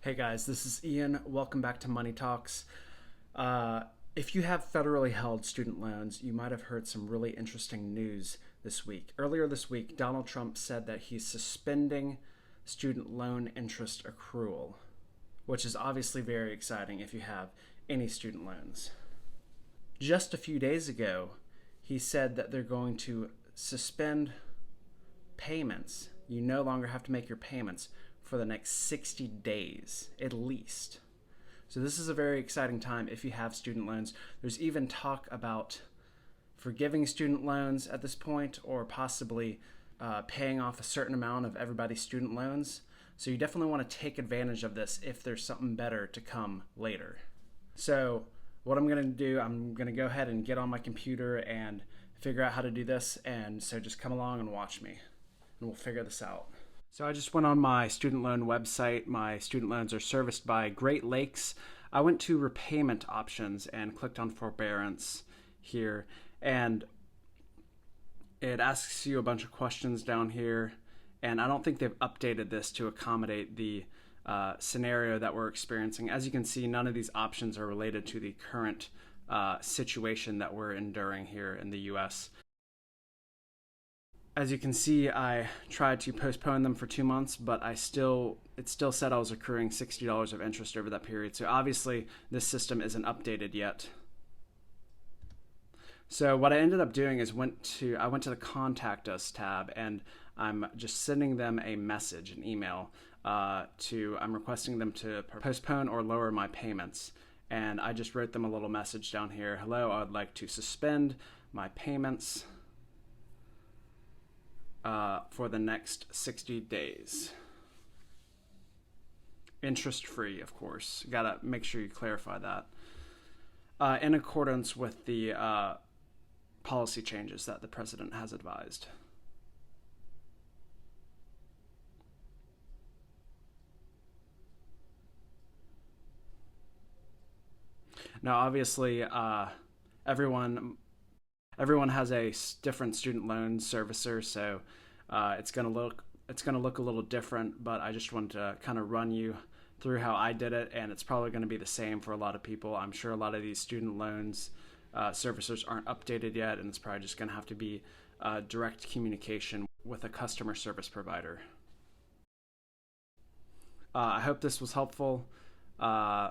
Hey guys, this is Ian. Welcome back to Money Talks. If you have federally held student loans, you might have heard some really interesting news this week. Earlier this week, Donald Trump said that he's suspending student loan interest accrual, which is obviously very exciting if you have any student loans. Just a few days ago, he said that they're going to suspend payments. You no longer have to make your payments for the next 60 days at least. So this is a very exciting time if you have student loans. There's even talk about forgiving student loans at this point, or possibly paying off a certain amount of everybody's student loans. So you definitely want to take advantage of this if there's something better to come later. So what I'm going to do, I'm going to go ahead and get on my computer and figure out how to do this. And so just come along and watch me and we'll figure this out. So I just went on my student loan website. My student loans are serviced by Great Lakes. I went to repayment options and clicked on forbearance here. And it asks you a bunch of questions down here. And I don't think they've updated this to accommodate the scenario that we're experiencing. As you can see, none of these options are related to the current situation that we're enduring here in the US. As you can see, I tried to postpone them for 2 months, but it still said I was accruing $60 of interest over that period. So obviously this system isn't updated yet. So what I ended up doing is I went to the Contact Us tab, and I'm just sending them a message, an email, I'm requesting them to postpone or lower my payments. And I just wrote them a little message down here. Hello, I would like to suspend my payments for the next 60 days. Interest free, of course. Gotta make sure you clarify that. In accordance with the policy changes that the president has advised. Now, obviously, everyone has a different student loan servicer, so it's gonna look a little different. But I just wanted to kind of run you through how I did it, and it's probably going to be the same for a lot of people. I'm sure a lot of these student loans servicers aren't updated yet, and it's probably just going to have to be direct communication with a customer service provider. I hope this was helpful. As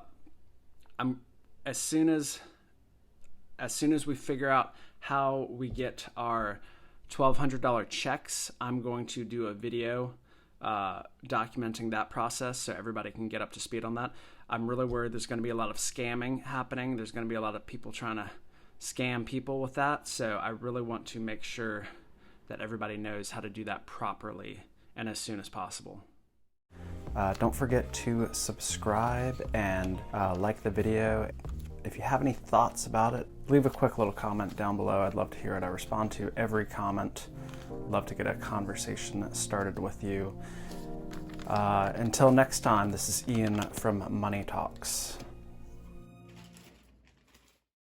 soon as we figure out how we get our $1,200 checks, I'm going to do a video documenting that process so everybody can get up to speed on that. I'm really worried there's going to be a lot of scamming happening. There's going to be a lot of people trying to scam people with that. So I really want to make sure that everybody knows how to do that properly and as soon as possible. Don't forget to subscribe and like the video. If you have any thoughts about it, leave a quick little comment down below. I'd love to hear it. I respond to every comment. Love to get a conversation started with you. Until next time, this is Ian from Money Talks.